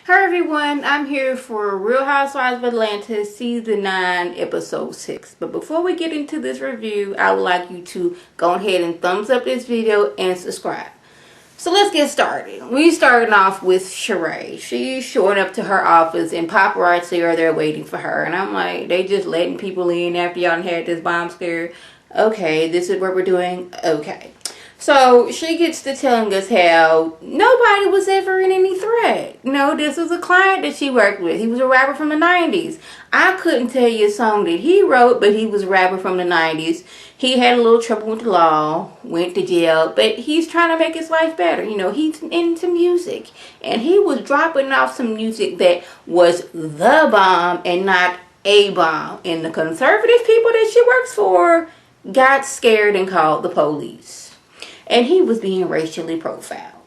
Hi everyone, I'm here for Real Housewives of Atlanta Season 9 Episode 6. But before we get into this review, I would like you to go ahead and thumbs up this video and subscribe. So let's get started. We starting off with Sheree. She's showing up to her office and paparazzi are there waiting for her. And I'm like, they just letting people in after y'all had this bomb scare. Okay, this is what we're doing. Okay. So she gets to telling us how nobody was ever in any threat. No, this was a client that she worked with. He was a rapper from the 90s. I couldn't tell you a song that he wrote, but he was a rapper from the 90s. He had a little trouble with the law, went to jail, but he's trying to make his life better. You know, he's into music. And he was dropping off some music that was the bomb and not a bomb. And the conservative people that she works for got scared and called the police. And he was being racially profiled.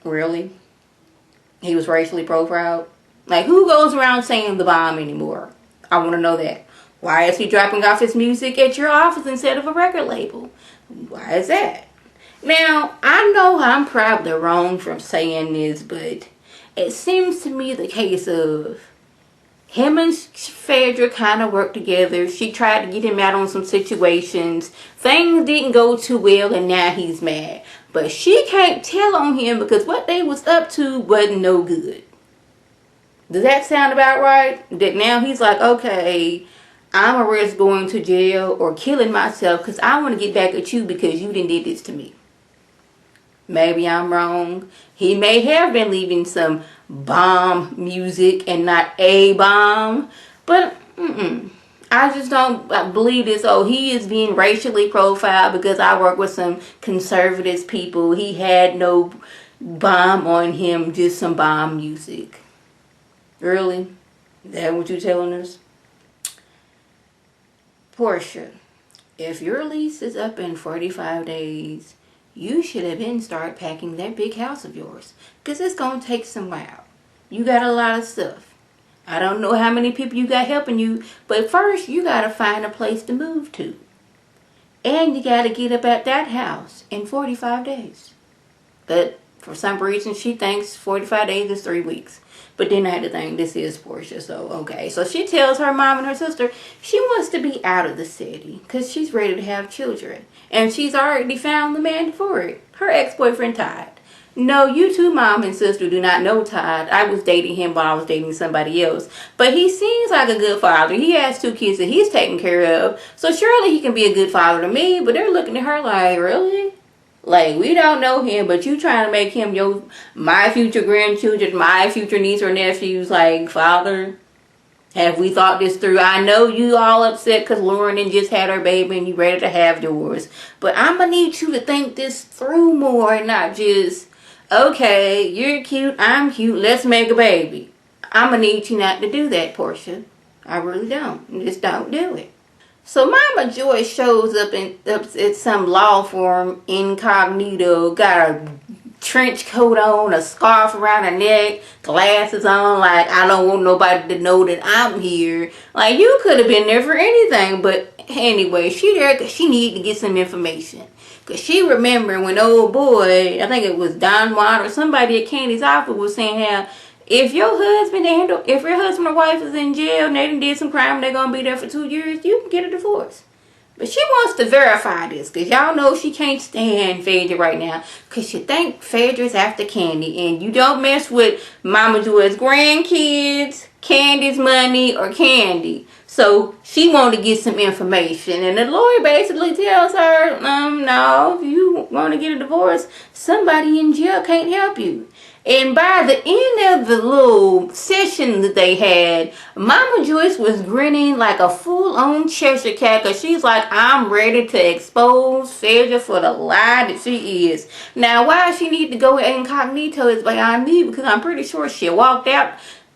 Really? He was racially profiled? Like, who goes around saying the bomb anymore? I want to know that. Why is he dropping off his music at your office instead of a record label? Why is that? Now, I know I'm probably wrong from saying this, but it seems to me the case of him and PHAEDRA kind of worked together. She tried to get him out on some situations. Things didn't go too well and now he's mad. But she can't tell on him because what they was up to wasn't no good. Does that sound about right? That now he's like, okay, I'm a risk going to jail or killing myself because I want to get back at you because you done did this to me. Maybe I'm wrong. He may have been leaving some bomb music and not a bomb. But I just don't believe this. Oh, he is being racially profiled because I work with some conservative people. He had no bomb on him, just some bomb music. Really? Is that what you're telling us? Portia, if your lease is up in 45 days, you should have been start packing that big house of yours. Because it's going to take some while. You got a lot of stuff. I don't know how many people you got helping you. But first, you got to find a place to move to. And you got to get up at that house in 45 days. But for some reason, she thinks 45 days is 3 weeks. But then I had to think, this is Portia, so okay. So she tells her mom and her sister she wants to be out of the city because she's ready to have children. And she's already found the man for it. Her ex-boyfriend, Todd. No, you two, mom and sister, do not know Todd. I was dating him while I was dating somebody else. But he seems like a good father. He has 2 kids that he's taking care of. So surely he can be a good father to me. But they're looking at her like, really? Like, we don't know him, but you trying to make him my future grandchildren, my future niece or nephews, like, father? Have we thought this through? I know you all upset because Lauren just had her baby and you ready to have yours. But I'm going to need you to think this through more and not just, okay, you're cute, I'm cute, let's make a baby. I'm going to need you not to do that, Portia. I really don't. Just don't do it. So Mama Joyce shows up at some law firm incognito, got a trench coat on, a scarf around her neck, glasses on, like I don't want nobody to know that I'm here. Like you could have been there for anything, but anyway, she there because she needed to get some information. Because she remembered when old boy, I think it was Don Juan or somebody at Candy's office was saying how if your husband or wife is in jail and they done did some crime, they're going to be there for 2 years, you can get a divorce. But she wants to verify this because y'all know she can't stand PHAEDRA right now because she think PHAEDRA's after Candy. And you don't mess with Mama Joy's grandkids, Candy's money, or Candy. So she wanted to get some information. And the lawyer basically tells her, no, if you want to get a divorce, somebody in jail can't help you. And by the end of the little session that they had, Mama Joyce was grinning like a full-on Cheshire cat because she's like, I'm ready to expose PHAEDRA for the lie that she is. Now, why she need to go incognito is beyond me because I'm pretty sure she walked out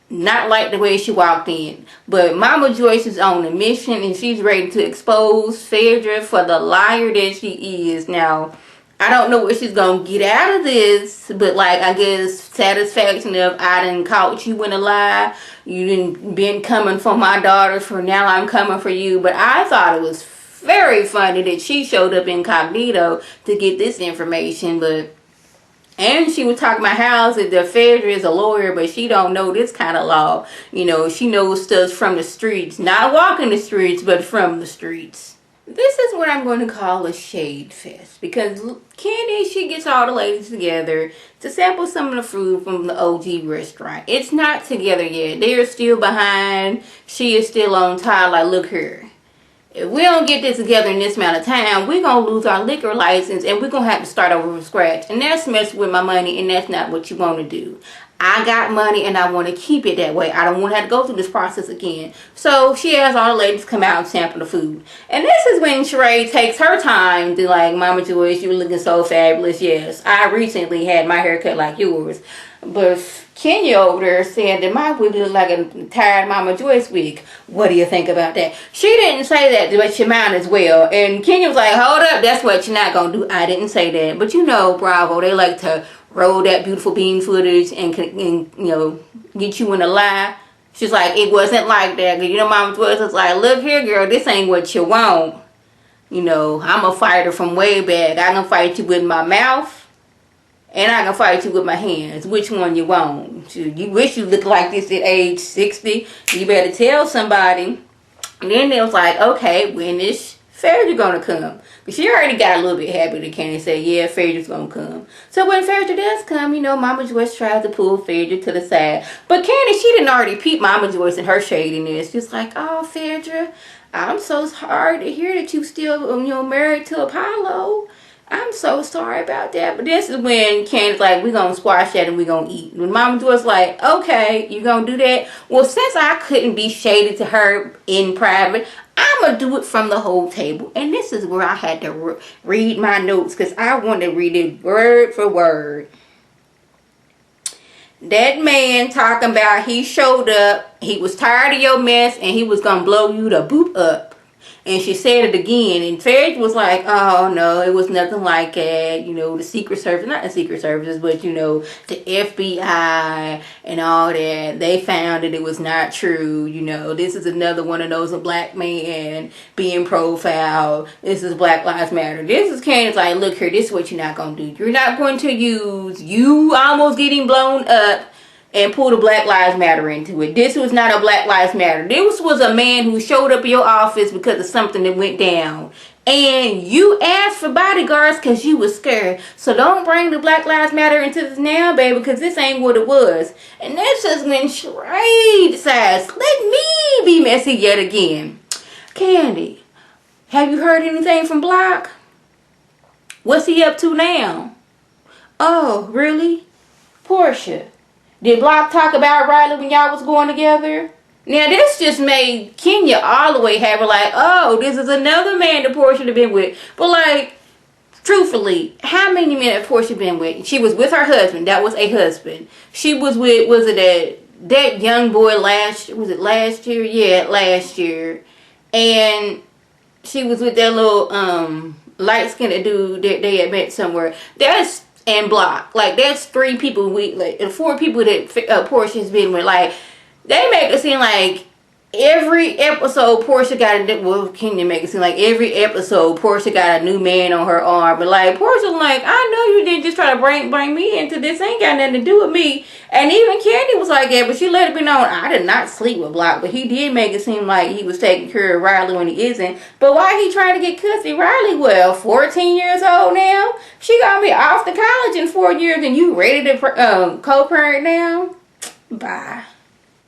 not like the way she walked in. But Mama Joyce is on a mission and she's ready to expose PHAEDRA for the liar that she is. Now, I don't know what she's going to get out of this, but like, I guess satisfaction of I done caught you in a lie. You done been coming for my daughter, for now I'm coming for you. But I thought it was very funny that she showed up incognito to get this information, but And she was talking about how the PHAEDRA is a lawyer, but she don't know this kind of law. You know, she knows stuff from the streets. Not walking the streets, but from the streets. This is what I'm going to call a shade fest. Because Candy, she gets all the ladies together to sample some of the food from the OG restaurant. It's not together yet. They are still behind. She is still on top. Like, look here. If we don't get this together in this amount of time, we're going to lose our liquor license and we're going to have to start over from scratch. And that's messing with my money, and that's not what you want to do. I got money and I want to keep it that way. I don't want to have to go through this process again. So she has all the ladies come out and sample the food. And this is when Sheree takes her time to like, Mama Joyce, you looking so fabulous. Yes, I recently had my hair cut like yours. But Kenya over there said that my wig looked like a tired Mama Joyce wig. What do you think about that? She didn't say that, but she might as well. And Kenya was like, hold up, that's what you're not going to do. I didn't say that. But you know, Bravo, they like to roll that beautiful bean footage and you know, get you in a lie. She's like, it wasn't like that. You know, Mama Joyce was like, look here, girl, this ain't what you want. You know, I'm a fighter from way back. I can fight you with my mouth. And I can fight you with my hands. Which one you want? You wish you looked like this at age 60. You better tell somebody. And then they was like, okay, when is PHAEDRA gonna come? But she already got a little bit happy that Candy said, yeah, PHAEDRA's gonna come. So when PHAEDRA does come, you know, Mama Joyce tries to pull PHAEDRA to the side. But Candy, she didn't already peep Mama Joyce and her shadiness. She's like, oh, PHAEDRA, I'm so sorry to hear that you still, you know, married to Apollo. I'm so sorry about that. But this is when Candy's like, we're going to squash that and we're going to eat. When Mama Joyce like, okay, you going to do that? Well, since I couldn't be shady to her in private, I'm going to do it from the whole table. And this is where I had to read my notes because I wanted to read it word for word. That man talking about he showed up, he was tired of your mess, and he was going to blow you the boop up. And she said it again. And PHAEDRA was like, oh, no, it was nothing like that. You know, the Secret Service, not the Secret Services, but, you know, the FBI and all that. They found that it was not true. You know, this is another one of those, a black man being profiled. This is Black Lives Matter. This is Candace like, look here, this is what you're not going to do. You're not going to use you almost getting blown up and pull the Black Lives Matter into it. This was not a Black Lives Matter. This was a man who showed up in your office because of something that went down. And you asked for bodyguards because you was scared. So don't bring the Black Lives Matter into this now, baby, because this ain't what it was. And that's just when Sheree decides, let me be messy yet again. Candy, have you heard anything from Block? What's he up to now? Oh, really? Portia, did Block talk about Riley when y'all was going together? Now, this just made Kenya all the way happy. Like, oh, this is another man that Portia had been with. But, like, truthfully, how many men had Portia been with? She was with her husband. That was a husband. She was with, was it that young boy last year? Yeah, last year. And she was with that little light-skinned dude that they had met somewhere. That's and Block. Like, that's 3 people and 4 people that Portia's been with. Like, they make it seem like every episode Portia got a, well, can you make it seem like every episode Portia got a new man on her arm? But like, Portia's like, I know you didn't just try to bring me into this. Ain't got nothing to do with me. And even Candy was like that, but she let it be known, I did not sleep with Block, but he did make it seem like he was taking care of Riley when he isn't. But why he trying to get cussy? Riley, well, 14 years old now. She gonna be off to college in 4 years, and you ready to co-parent now? Bye.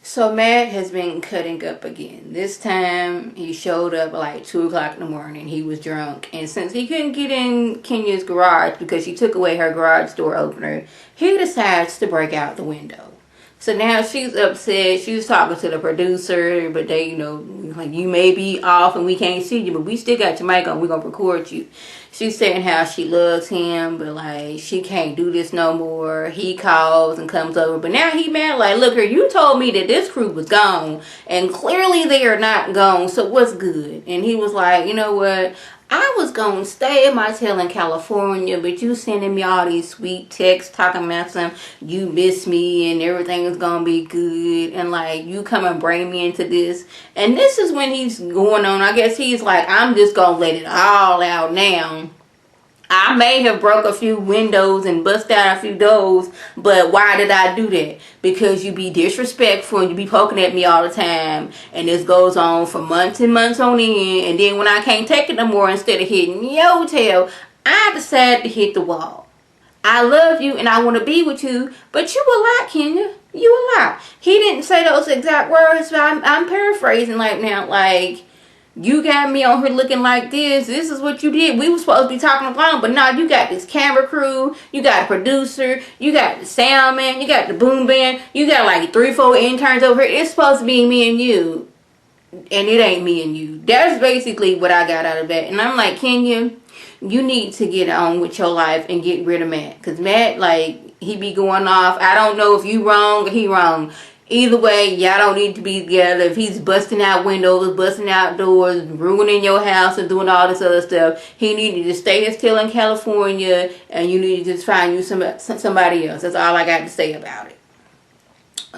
So Matt has been cutting up again. This time he showed up at like 2 o'clock in the morning. He was drunk. And since he couldn't get in Kenya's garage because she took away her garage door opener, he decides to break out the window. So now she's upset. She was talking to the producer, but they, you know, like, you may be off and we can't see you, but we still got your mic on. We're going to record you. She's saying how she loves him, but like, she can't do this no more. He calls and comes over, but now he mad. Like, look here, you told me that this crew was gone, and clearly they are not gone, so what's good? And he was like, you know what? I was going to stay at my hotel in California, but you sending me all these sweet texts talking about some, you miss me and everything is going to be good. And like, you come and bring me into this. And this is when he's going on. I guess he's like, I'm just going to let it all out now. I may have broke a few windows and bust out a few doors, but why did I do that? Because you be disrespectful and you be poking at me all the time, and this goes on for months and months on end, and then when I can't take it no more, instead of hitting your tail, I decide to hit the wall. I love you and I want to be with you, but you a lot, Kenya. You a lot. He didn't say those exact words, but I'm paraphrasing like now, like, you got me on here looking like this. This is what you did. We were supposed to be talking along, but now you got this camera crew. You got a producer. You got the sound man. You got the boom band. You got like 3-4 interns over here. It's supposed to be me and you. And it ain't me and you. That's basically what I got out of that. And I'm like, Kenya, you need to get on with your life and get rid of Matt. Because Matt, like, he be going off. I don't know if you wrong or he wrong. Either way, y'all don't need to be together. If he's busting out windows, busting out doors, ruining your house and doing all this other stuff, he needed to stay still in California, and you need to just find you somebody else. That's all I got to say about it.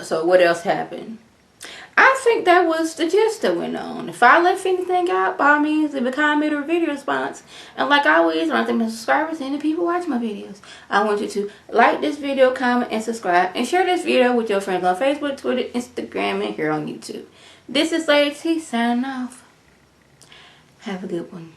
So what else happened? I think that was the gist that went on. If I left anything out, by all means, leave a comment or a video response. And like always, when I thank my subscribers and the people watching my videos, I want you to like this video, comment, and subscribe. And share this video with your friends on Facebook, Twitter, Instagram, and here on YouTube. This is Lady T signing off. Have a good one.